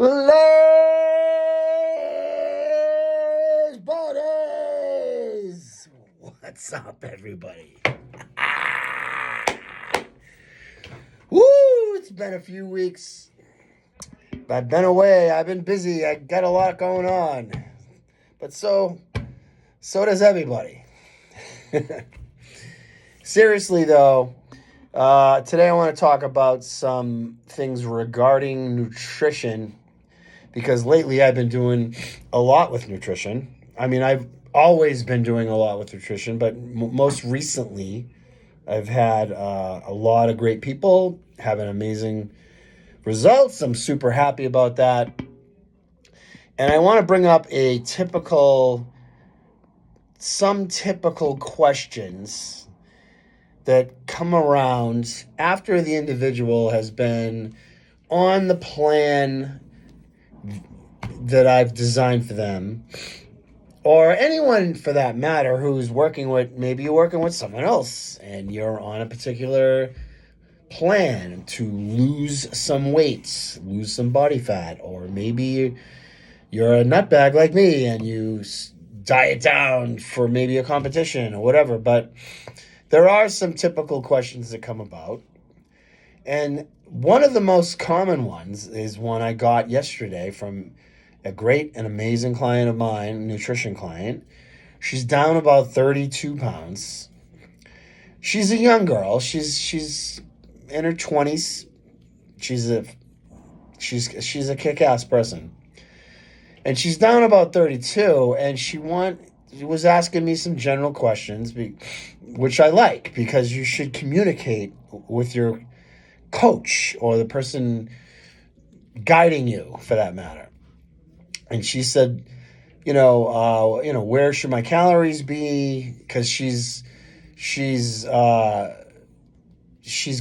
BlazeBodyz! What's up, everybody? Woo! It's been a few weeks. I've been away. I've been busy. I got a lot going on. But so does everybody. Seriously, though, today I want to talk about some things regarding nutrition, because lately I've been doing a lot with nutrition. I mean, I've always been doing a lot with nutrition, but most recently I've had a lot of great people having amazing results. I'm super happy about that. And I want to bring up some typical questions that come around after the individual has been on the plan that I've designed for them, or anyone for that matter who's maybe you're working with someone else and you're on a particular plan to lose some weight, lose some body fat, or maybe you're a nutbag like me and you diet down for maybe a competition or whatever. But there are some typical questions that come about. And one of the most common ones is one I got yesterday from a great and amazing client of mine, a nutrition client. She's down about 32 pounds. She's a young girl. She's in her 20s. She's a kick-ass person. And she's down about 32, and she was asking me some general questions, which I like, because you should communicate with your coach or the person guiding you, for that matter. And she said, where should my calories be? Because she's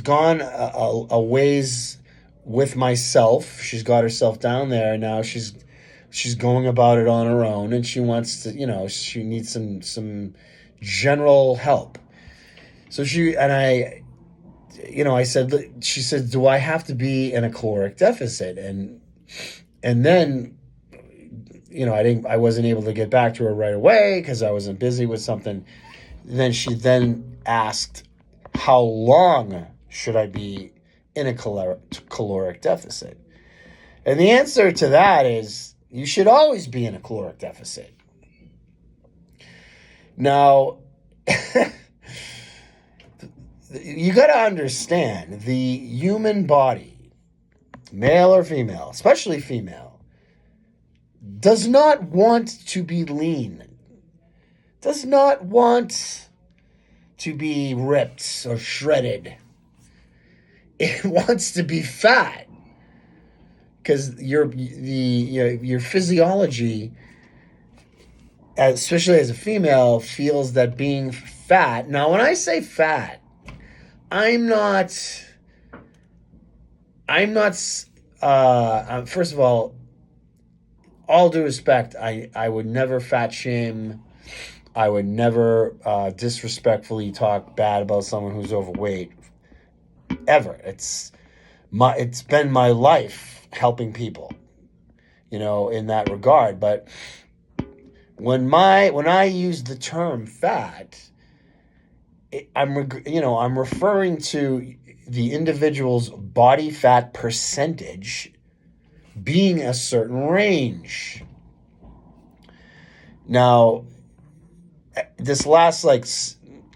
gone a ways with myself. She's got herself down there, and now she's going about it on her own, and she wants to, she needs some general help. So she said, do I have to be in a caloric deficit? And then, I wasn't able to get back to her right away because I wasn't busy with something. And then she asked, how long should I be in a caloric deficit? And the answer to that is, you should always be in a caloric deficit. Now, you got to understand, the human body, male or female, especially female, does not want to be lean, does not want to be ripped or shredded. It wants to be fat. Because your physiology, especially as a female, feels that being fat. Now, when I say fat, I'm not. First of all due respect, I would never fat shame. I would never disrespectfully talk bad about someone who's overweight, ever. It's been my life helping people, in that regard. But when I use the term fat, I'm referring to the individual's body fat percentage being a certain range. Now, this last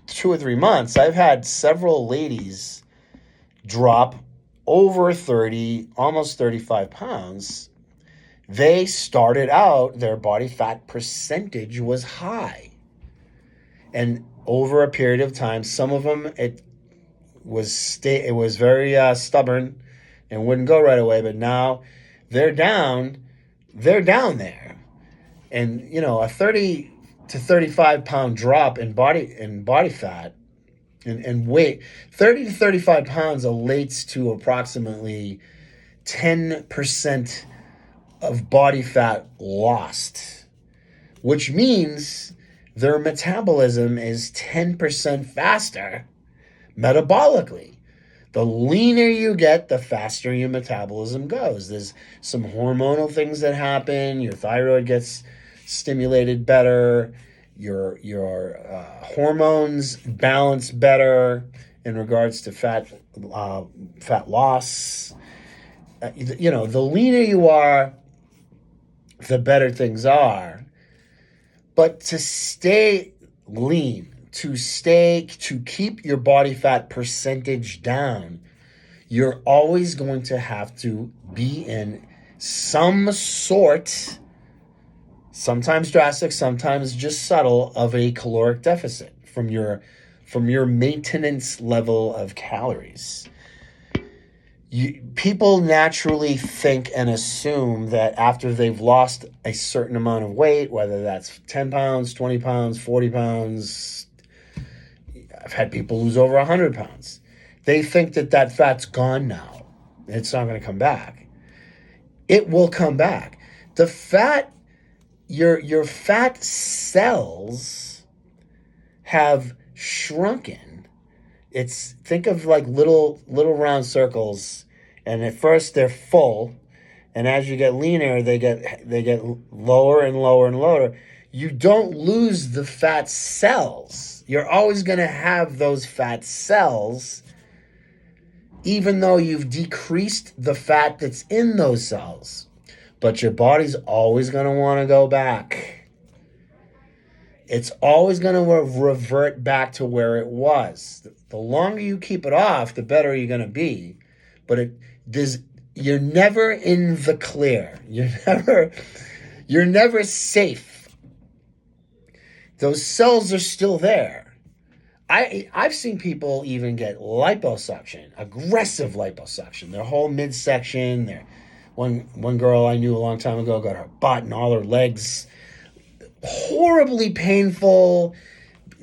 2 or 3 months, I've had several ladies drop over 30, almost 35 pounds. They started out, their body fat percentage was high. And over a period of time, some of them, it was very stubborn and wouldn't go right away. But now they're down there. And, a 30 to 35 pound drop in body fat and weight, 30 to 35 pounds relates to approximately 10% of body fat lost, which means their metabolism is 10% faster metabolically. The leaner you get, the faster your metabolism goes. There's some hormonal things that happen. Your thyroid gets stimulated better. Your hormones balance better in regards to fat loss. The leaner you are, the better things are. But to stay lean, to keep your body fat percentage down, you're always going to have to be in some sort, sometimes drastic, sometimes just subtle, of a caloric deficit from your maintenance level of calories. People naturally think and assume that after they've lost a certain amount of weight, whether that's 10 pounds, 20 pounds, 40 pounds, I've had people lose over 100 pounds. They think that fat's gone now. It's not going to come back. It will come back. The fat, your fat cells have shrunken. Think of like little round circles, and at first they're full, and as you get leaner, they get lower and lower and lower. You don't lose the fat cells. You're always going to have those fat cells, even though you've decreased the fat that's in those cells. But your body's always going to want to go back. It's always going to revert back to where it was. The longer you keep it off, the better you're going to be. But you're never in the clear. You're never safe. Those cells are still there. I've seen people even get liposuction, aggressive liposuction. Their whole midsection. One girl I knew a long time ago got her butt and all her legs. Horribly painful,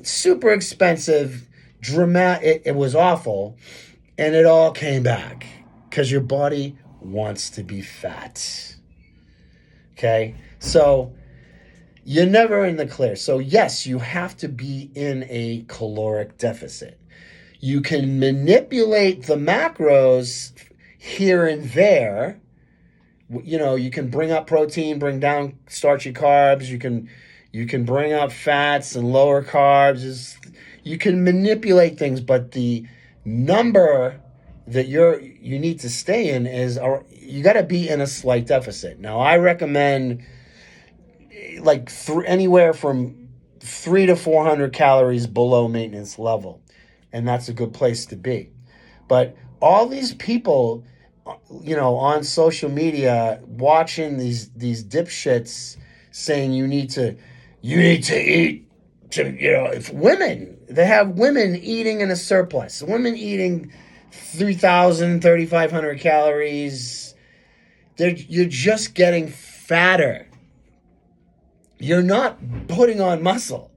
super expensive, dramatic. It was awful, and it all came back because your body wants to be fat. Okay, so you're never in the clear. So yes, you have to be in a caloric deficit. You can manipulate the macros here and there. You can bring up protein, bring down starchy carbs. You can bring up fats and lower carbs. You can manipulate things, but the number that you need to stay in is you got to be in a slight deficit. Now, I recommend like anywhere from 300 to 400 calories below maintenance level, and that's a good place to be. But all these people, on social media, watching these dipshits saying you need to eat if women, they have women eating in a surplus, women eating 3,000, 3,500 calories. You're just getting fatter. You're not putting on muscle.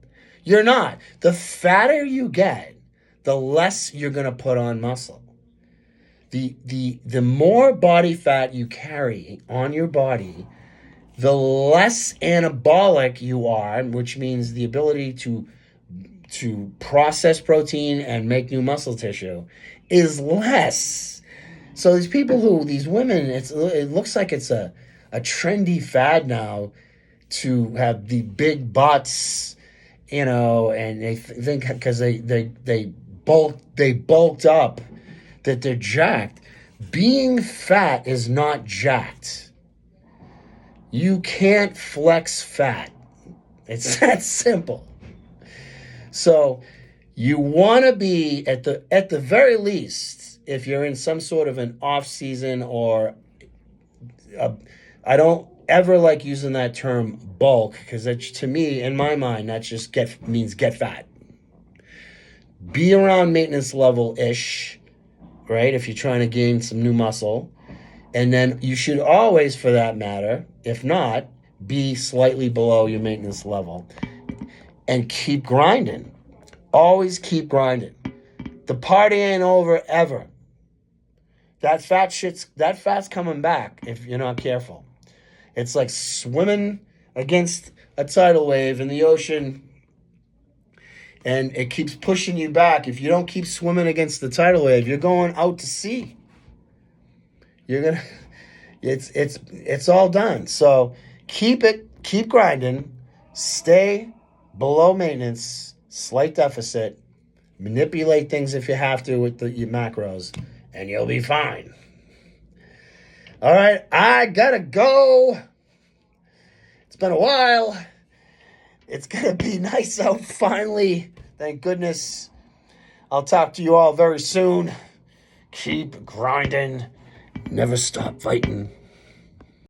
You're not. The fatter you get, the less you're going to put on muscle. The more body fat you carry on your body, the less anabolic you are, which means the ability to process protein and make new muscle tissue is less. So these women, it looks like it's a trendy fad now to have the big butts, and they think because they bulked up that they're jacked. Being fat is not jacked. You can't flex fat. It's that simple. So you want to be at the very least, if you're in some sort of an off season or I don't ever like using that term bulk, because to me, in my mind, that just means get fat. Be around maintenance level-ish, right? If you're trying to gain some new muscle. And then you should always, for that matter, if not, be slightly below your maintenance level. And keep grinding. Always keep grinding. The party ain't over ever. That fat's coming back if you're not careful. It's like swimming against a tidal wave in the ocean. and it keeps pushing you back. If you don't keep swimming against the tidal wave, you're going out to sea. You're gonna, it's all done. So keep grinding, stay below maintenance, slight deficit, manipulate things if you have to with your macros, and you'll be fine. All right, I gotta go. It's been a while. It's gonna be nice out finally. Thank goodness. I'll talk to you all very soon. Keep grinding. Never stop fighting.